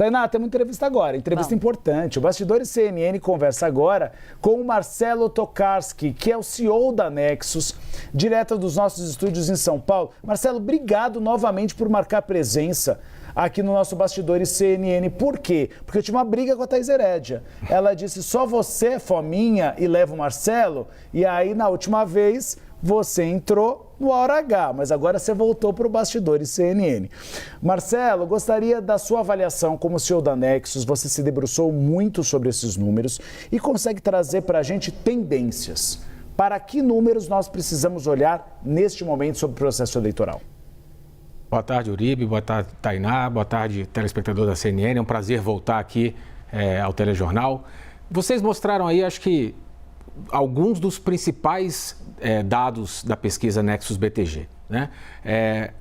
Tainá, temos entrevista agora, entrevista importante. O Bastidores CNN conversa agora com o Marcelo Tokarski, que é o CEO da Nexus, direto dos nossos estúdios em São Paulo. Marcelo, obrigado novamente por marcar presença aqui no nosso Bastidores CNN. Por quê? Porque eu tive uma briga com a Thaís Herédia. Ela disse, só você é fominha e leva o Marcelo? E aí, na última vez, você entrou no Hora H, mas agora você voltou para o Bastidores CNN. Marcelo, gostaria da sua avaliação como CEO da Nexus. Você se debruçou muito sobre esses números e consegue trazer para a gente tendências. Para que números nós precisamos olhar neste momento sobre o processo eleitoral? Boa tarde, Uribe. Boa tarde, Tainá. Boa tarde, telespectador da CNN. É um prazer voltar aqui ao Telejornal. Vocês mostraram aí, acho que, alguns dos principais dados da pesquisa Nexus BTG. Né?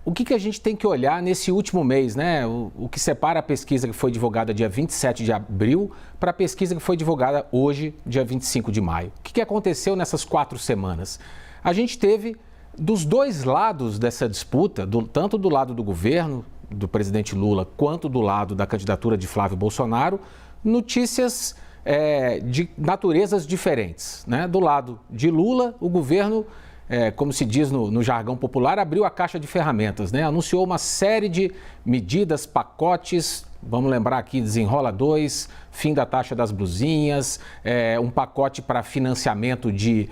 O que a gente tem que olhar nesse último mês, né? O que separa a pesquisa que foi divulgada dia 27 de abril para a pesquisa que foi divulgada hoje, dia 25 de maio. O que aconteceu nessas 4 semanas? A gente teve, dos dois lados dessa disputa, tanto do lado do governo, do presidente Lula, quanto do lado da candidatura de Flávio Bolsonaro, notícias de naturezas diferentes. Né? Do lado de Lula, o governo, como se diz no jargão popular, abriu a caixa de ferramentas, né? Anunciou uma série de medidas, pacotes, vamos lembrar aqui, Desenrola 2, fim da taxa das blusinhas, um pacote para financiamento de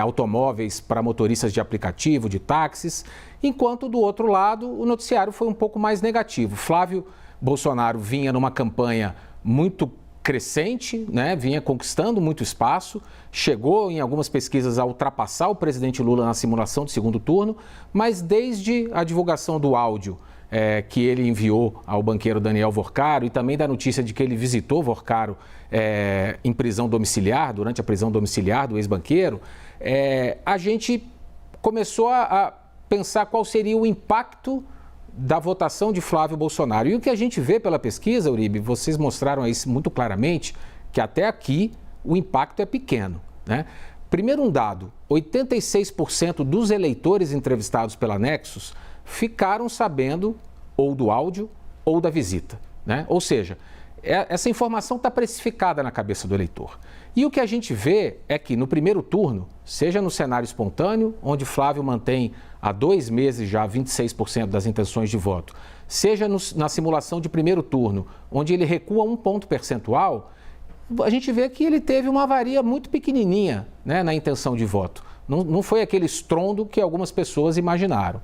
automóveis para motoristas de aplicativo, de táxis, enquanto do outro lado o noticiário foi um pouco mais negativo. Flávio Bolsonaro vinha numa campanha muito crescente, né? Vinha conquistando muito espaço, chegou em algumas pesquisas a ultrapassar o presidente Lula na simulação de segundo turno, mas desde a divulgação do áudio que ele enviou ao banqueiro Daniel Vorcaro e também da notícia de que ele visitou Vorcaro em prisão domiciliar, durante a prisão domiciliar do ex-banqueiro, a gente começou a pensar qual seria o impacto da votação de Flávio Bolsonaro. E o que a gente vê pela pesquisa, Uribe, vocês mostraram isso muito claramente, que até aqui o impacto é pequeno. Né? Primeiro um dado, 86% dos eleitores entrevistados pela Nexus ficaram sabendo ou do áudio ou da visita. Né? Ou seja, essa informação está precificada na cabeça do eleitor. E o que a gente vê é que no primeiro turno, seja no cenário espontâneo, onde Flávio mantém há 2 meses já 26% das intenções de voto, seja na simulação de primeiro turno, onde ele recua 1 ponto percentual, a gente vê que ele teve uma varia muito pequenininha, né, na intenção de voto. Não foi aquele estrondo que algumas pessoas imaginaram.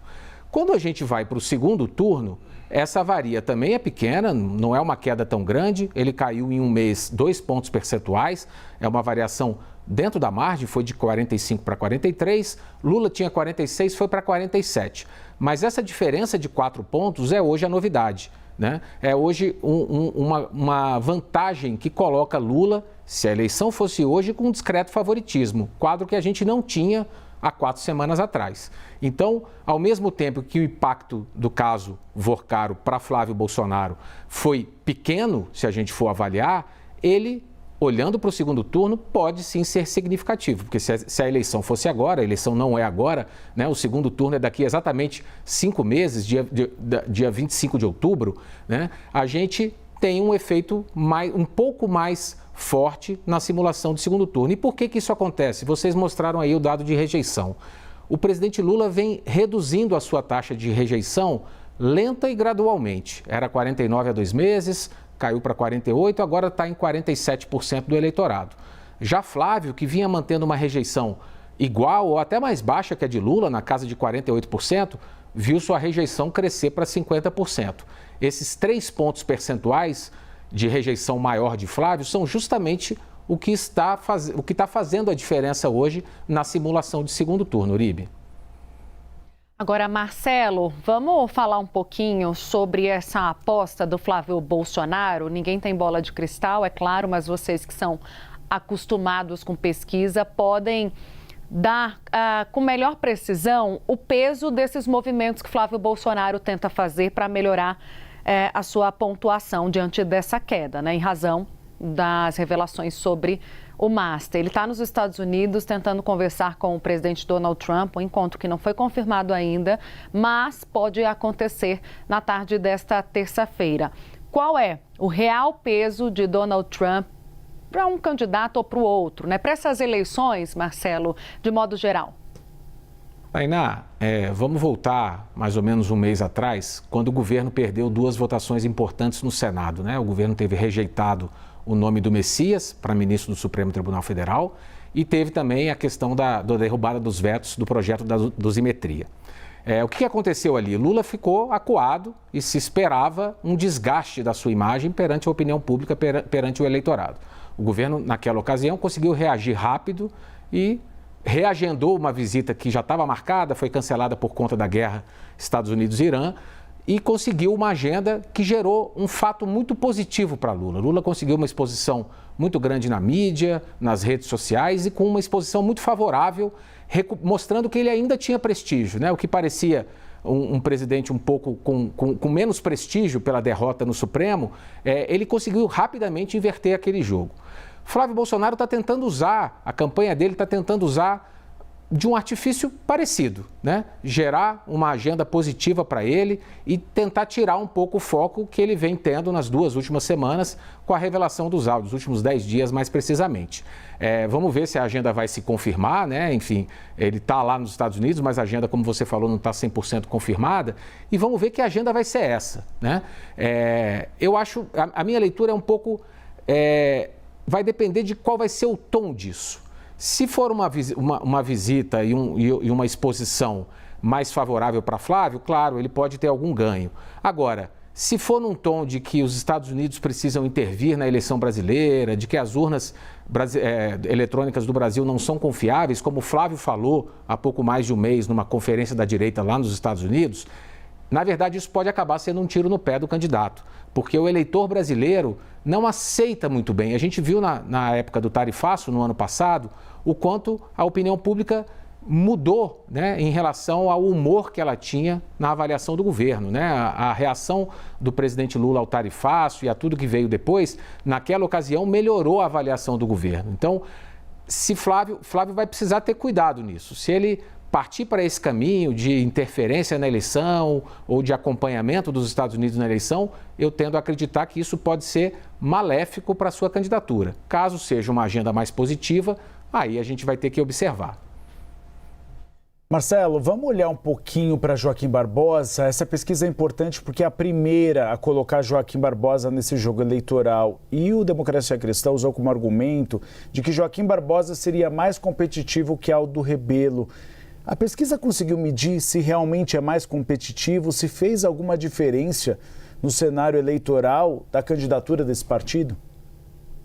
Quando a gente vai para o segundo turno, essa varia também é pequena, não é uma queda tão grande, ele caiu em um mês 2 pontos percentuais, é uma variação dentro da margem, foi de 45 para 43, Lula tinha 46, foi para 47. Mas essa diferença de 4 pontos é hoje a novidade. Né? É hoje uma vantagem que coloca Lula, se a eleição fosse hoje, com um discreto favoritismo, quadro que a gente não tinha há 4 semanas atrás. Então, ao mesmo tempo que o impacto do caso Vorcaro para Flávio Bolsonaro foi pequeno, se a gente for avaliar, ele, olhando para o segundo turno, pode sim ser significativo, porque se a eleição fosse agora, a eleição não é agora, né? O segundo turno é daqui exatamente 5 meses, dia 25 de outubro, né? A gente tem um efeito um pouco mais forte na simulação de segundo turno. E por que isso acontece? Vocês mostraram aí o dado de rejeição. O presidente Lula vem reduzindo a sua taxa de rejeição lenta e gradualmente. Era 49 há 2 meses, caiu para 48, agora está em 47% do eleitorado. Já Flávio, que vinha mantendo uma rejeição igual ou até mais baixa que a de Lula, na casa de 48%, viu sua rejeição crescer para 50%. Esses 3 pontos percentuais de rejeição maior de Flávio são justamente o que está fazendo a diferença hoje na simulação de segundo turno, Uribe. Agora, Marcelo, vamos falar um pouquinho sobre essa aposta do Flávio Bolsonaro. Ninguém tem bola de cristal, é claro, mas vocês que são acostumados com pesquisa podem dar com melhor precisão o peso desses movimentos que Flávio Bolsonaro tenta fazer para melhorar a sua pontuação diante dessa queda, né, em razão das revelações sobre o Master. Ele está nos Estados Unidos tentando conversar com o presidente Donald Trump, um encontro que não foi confirmado ainda, mas pode acontecer na tarde desta terça-feira. qual é o real peso de Donald Trump para um candidato ou para o outro, né? Para essas eleições, Marcelo, de modo geral? Tainá, vamos voltar mais ou menos um mês atrás, quando o governo perdeu 2 votações importantes no Senado, né? O governo teve rejeitado o nome do Messias para ministro do Supremo Tribunal Federal e teve também a questão da derrubada dos vetos do projeto da dosimetria. O que aconteceu ali? Lula ficou acuado e se esperava um desgaste da sua imagem perante a opinião pública, perante o eleitorado. O governo, naquela ocasião, conseguiu reagir rápido e reagendou uma visita que já estava marcada, foi cancelada por conta da guerra Estados Unidos-Irã, e conseguiu uma agenda que gerou um fato muito positivo para Lula. Lula conseguiu uma exposição muito grande na mídia, nas redes sociais e com uma exposição muito favorável, mostrando que ele ainda tinha prestígio, né? O que parecia um presidente um pouco com menos prestígio pela derrota no Supremo, ele conseguiu rapidamente inverter aquele jogo. Flávio Bolsonaro está tentando usar, a campanha dele está tentando usar de um artifício parecido, né? Gerar uma agenda positiva para ele e tentar tirar um pouco o foco que ele vem tendo nas 2 últimas semanas com a revelação dos áudios, os últimos 10 dias mais precisamente. Vamos ver se a agenda vai se confirmar, né? Enfim, ele está lá nos Estados Unidos, mas a agenda, como você falou, não está 100% confirmada. E vamos ver que a agenda vai ser essa, né? Eu acho, a minha leitura é um pouco... vai depender de qual vai ser o tom disso. Se for uma visita e uma exposição mais favorável para Flávio, claro, ele pode ter algum ganho. Agora, se for num tom de que os Estados Unidos precisam intervir na eleição brasileira, de que as urnas eletrônicas do Brasil não são confiáveis, como o Flávio falou há pouco mais de um mês numa conferência da direita lá nos Estados Unidos, na verdade isso pode acabar sendo um tiro no pé do candidato, porque o eleitor brasileiro não aceita muito bem. A gente viu na época do tarifaço, no ano passado, o quanto a opinião pública mudou, né, em relação ao humor que ela tinha na avaliação do governo, né? A reação do presidente Lula ao tarifaço e a tudo que veio depois, naquela ocasião melhorou a avaliação do governo. Então, se Flávio vai precisar ter cuidado nisso. Se ele partir para esse caminho de interferência na eleição ou de acompanhamento dos Estados Unidos na eleição, eu tendo a acreditar que isso pode ser maléfico para a sua candidatura. Caso seja uma agenda mais positiva, aí a gente vai ter que observar. Marcelo, vamos olhar um pouquinho para Joaquim Barbosa. Essa pesquisa é importante porque é a primeira a colocar Joaquim Barbosa nesse jogo eleitoral. E o Democracia Cristã usou como argumento de que Joaquim Barbosa seria mais competitivo que Aldo Rebelo. A pesquisa conseguiu medir se realmente é mais competitivo, se fez alguma diferença no cenário eleitoral da candidatura desse partido?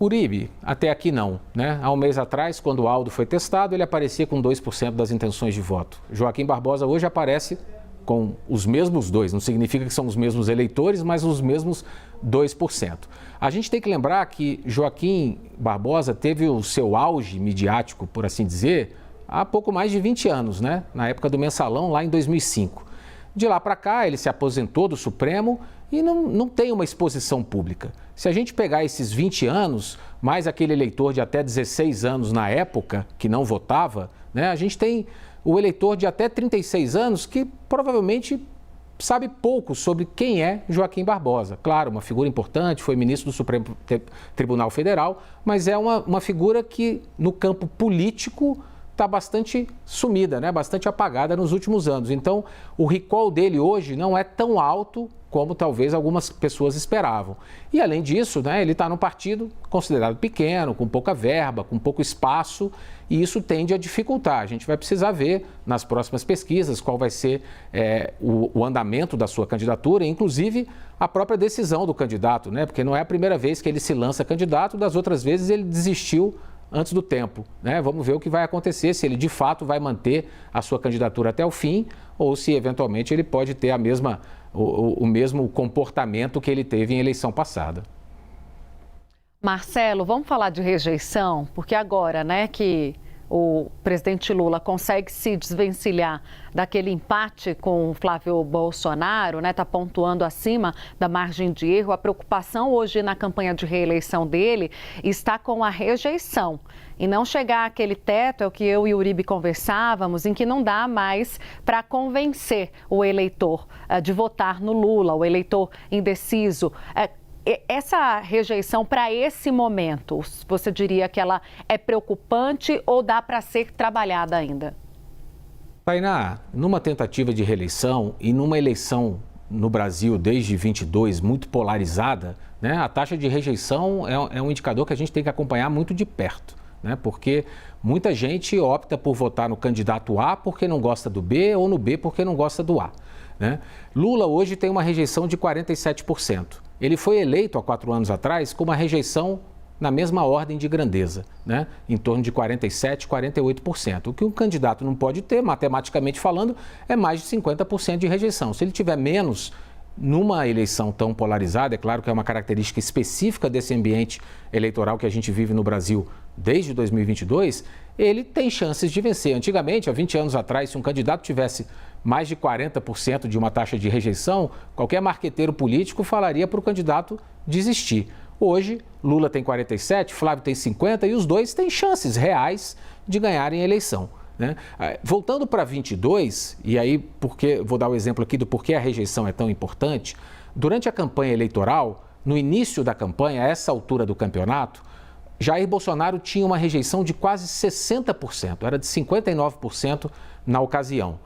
Uribe, até aqui não, né? Há um mês atrás, quando o Aldo foi testado, ele aparecia com 2% das intenções de voto. Joaquim Barbosa hoje aparece com os mesmos 2%. Não significa que são os mesmos eleitores, mas os mesmos 2%. A gente tem que lembrar que Joaquim Barbosa teve o seu auge midiático, por assim dizer, há pouco mais de 20 anos, né? Na época do Mensalão, lá em 2005. De lá para cá, ele se aposentou do Supremo e não tem uma exposição pública. Se a gente pegar esses 20 anos, mais aquele eleitor de até 16 anos na época, que não votava, né? A gente tem o eleitor de até 36 anos que provavelmente sabe pouco sobre quem é Joaquim Barbosa. Claro, uma figura importante, foi ministro do Supremo Tribunal Federal, mas é uma figura que no campo político está bastante sumida, né? Bastante apagada nos últimos anos. Então, o recall dele hoje não é tão alto como talvez algumas pessoas esperavam. E, além disso, né, ele está num partido considerado pequeno, com pouca verba, com pouco espaço, e isso tende a dificultar. A gente vai precisar ver nas próximas pesquisas qual vai ser o andamento da sua candidatura, inclusive a própria decisão do candidato, né? Porque não é a primeira vez que ele se lança candidato, das outras vezes ele desistiu antes do tempo, né? Vamos ver o que vai acontecer, se ele de fato vai manter a sua candidatura até o fim ou se eventualmente ele pode ter o mesmo comportamento que ele teve em eleição passada. Marcelo, vamos falar de rejeição, porque agora, né, que o presidente Lula consegue se desvencilhar daquele empate com o Flávio Bolsonaro, né? Está pontuando acima da margem de erro. A preocupação hoje na campanha de reeleição dele está com a rejeição. E não chegar àquele teto, é o que eu e o Uribe conversávamos, em que não dá mais para convencer o eleitor de votar no Lula, o eleitor indeciso. essa rejeição para esse momento, você diria que ela é preocupante ou dá para ser trabalhada ainda? Tainá, numa tentativa de reeleição e numa eleição no Brasil desde 22 muito polarizada, né, a taxa de rejeição é um indicador que a gente tem que acompanhar muito de perto, né, porque muita gente opta por votar no candidato A porque não gosta do B ou no B porque não gosta do A. Né? Lula hoje tem uma rejeição de 47%. Ele foi eleito há 4 anos atrás com uma rejeição na mesma ordem de grandeza, né? Em torno de 47%, 48%. O que um candidato não pode ter, matematicamente falando, é mais de 50% de rejeição. Se ele tiver menos numa eleição tão polarizada, é claro que é uma característica específica desse ambiente eleitoral que a gente vive no Brasil desde 2022, ele tem chances de vencer. Antigamente, há 20 anos atrás, se um candidato tivesse mais de 40% de uma taxa de rejeição, qualquer marqueteiro político falaria para o candidato desistir. Hoje, Lula tem 47%, Flávio tem 50% e os dois têm chances reais de ganharem a eleição. Né? Voltando para 22, e aí vou dar o exemplo aqui do porquê a rejeição é tão importante, durante a campanha eleitoral, no início da campanha, a essa altura do campeonato, Jair Bolsonaro tinha uma rejeição de quase 60%, era de 59% na ocasião.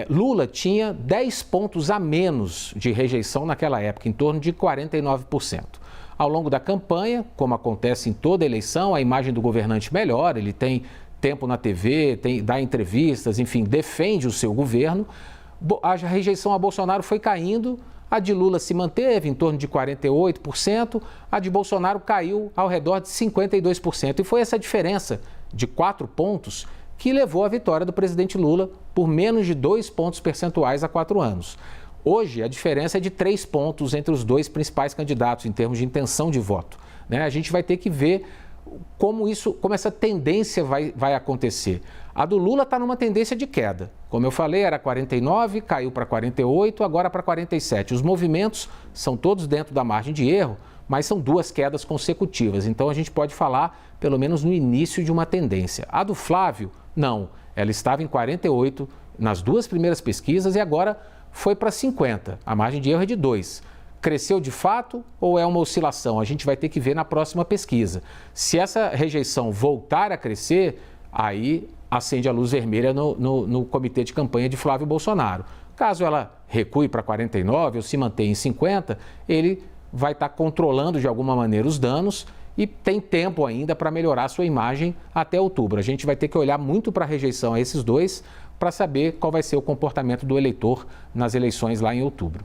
Lula tinha 10 pontos a menos de rejeição naquela época, em torno de 49%. Ao longo da campanha, como acontece em toda eleição, a imagem do governante melhora, ele tem tempo na TV, dá entrevistas, enfim, defende o seu governo. A rejeição a Bolsonaro foi caindo, a de Lula se manteve em torno de 48%, a de Bolsonaro caiu ao redor de 52%. E foi essa diferença de 4 pontos que levou à vitória do presidente Lula por menos de 2 pontos percentuais há 4 anos. Hoje, a diferença é de 3 pontos entre os dois principais candidatos em termos de intenção de voto. Né? A gente vai ter que ver como essa tendência vai acontecer. A do Lula está numa tendência de queda. Como eu falei, era 49, caiu para 48, agora para 47. Os movimentos são todos dentro da margem de erro, mas são 2 quedas consecutivas. Então, a gente pode falar, pelo menos no início, de uma tendência. A do Flávio, não. Ela estava em 48 nas 2 primeiras pesquisas e agora foi para 50. A margem de erro é de 2. Cresceu de fato ou é uma oscilação? A gente vai ter que ver na próxima pesquisa. Se essa rejeição voltar a crescer, aí acende a luz vermelha no comitê de campanha de Flávio Bolsonaro. Caso ela recue para 49 ou se mantenha em 50, ele vai estar controlando de alguma maneira os danos e tem tempo ainda para melhorar a sua imagem até outubro. A gente vai ter que olhar muito para a rejeição a esses dois para saber qual vai ser o comportamento do eleitor nas eleições lá em outubro.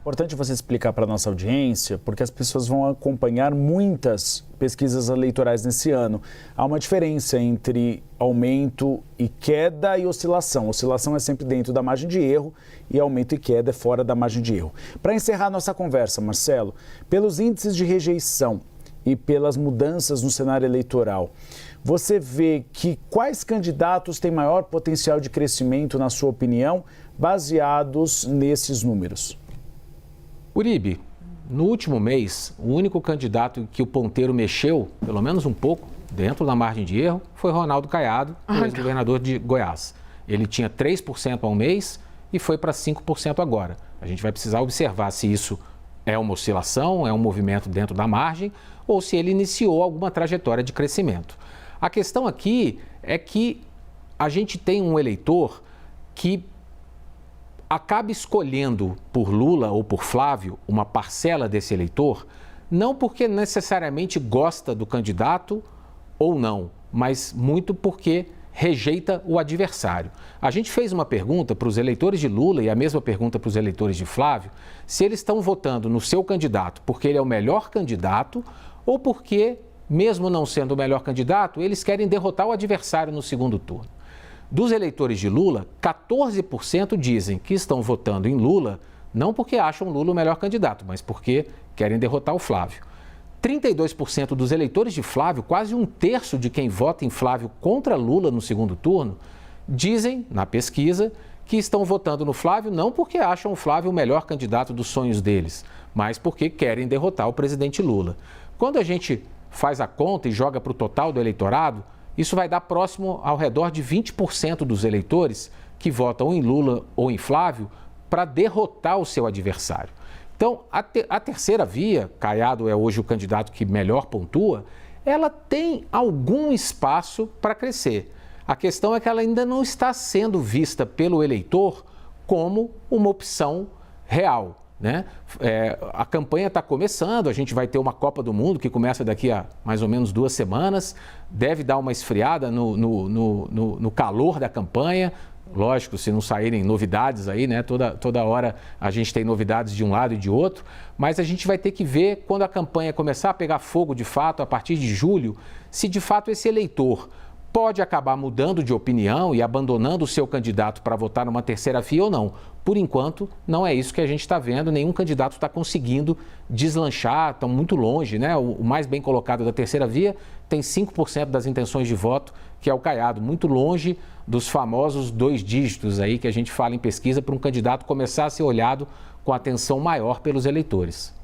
Importante você explicar para a nossa audiência, porque as pessoas vão acompanhar muitas pesquisas eleitorais nesse ano. Há uma diferença entre aumento e queda e oscilação. Oscilação é sempre dentro da margem de erro e aumento e queda é fora da margem de erro. Para encerrar nossa conversa, Marcelo, pelos índices de rejeição e pelas mudanças no cenário eleitoral, você vê que quais candidatos têm maior potencial de crescimento, na sua opinião, baseados nesses números? Uribe, no último mês, o único candidato que o ponteiro mexeu, pelo menos um pouco, dentro da margem de erro, foi Ronaldo Caiado, ex-governador de Goiás. Ele tinha 3% ao mês e foi para 5% agora. A gente vai precisar observar se isso é uma oscilação, é um movimento dentro da margem ou se ele iniciou alguma trajetória de crescimento. A questão aqui é que a gente tem um eleitor que acaba escolhendo por Lula ou por Flávio uma parcela desse eleitor, não porque necessariamente gosta do candidato ou não, mas muito porque rejeita o adversário. A gente fez uma pergunta para os eleitores de Lula e a mesma pergunta para os eleitores de Flávio, se eles estão votando no seu candidato porque ele é o melhor candidato ou porque, mesmo não sendo o melhor candidato, eles querem derrotar o adversário no segundo turno. Dos eleitores de Lula, 14% dizem que estão votando em Lula não porque acham Lula o melhor candidato, mas porque querem derrotar o Flávio. 32% dos eleitores de Flávio, quase 1/3 de quem vota em Flávio contra Lula no segundo turno, dizem, na pesquisa, que estão votando no Flávio não porque acham o Flávio o melhor candidato dos sonhos deles, mas porque querem derrotar o presidente Lula. Quando a gente faz a conta e joga para o total do eleitorado, isso vai dar próximo ao redor de 20% dos eleitores que votam em Lula ou em Flávio para derrotar o seu adversário. Então, a terceira via, Caiado é hoje o candidato que melhor pontua, ela tem algum espaço para crescer. A questão é que ela ainda não está sendo vista pelo eleitor como uma opção real, né? A campanha está começando, a gente vai ter uma Copa do Mundo que começa daqui a mais ou menos 2 semanas, deve dar uma esfriada no calor da campanha. Lógico, se não saírem novidades aí, né? Toda hora a gente tem novidades de um lado e de outro, mas a gente vai ter que ver quando a campanha começar a pegar fogo de fato, a partir de julho, se de fato esse eleitor pode acabar mudando de opinião e abandonando o seu candidato para votar numa terceira via ou não. Por enquanto, não é isso que a gente está vendo, nenhum candidato está conseguindo deslanchar, estão muito longe, né? O mais bem colocado da terceira via tem 5% das intenções de voto, que é o Caiado, muito longe dos famosos 2 dígitos aí que a gente fala em pesquisa para um candidato começar a ser olhado com atenção maior pelos eleitores.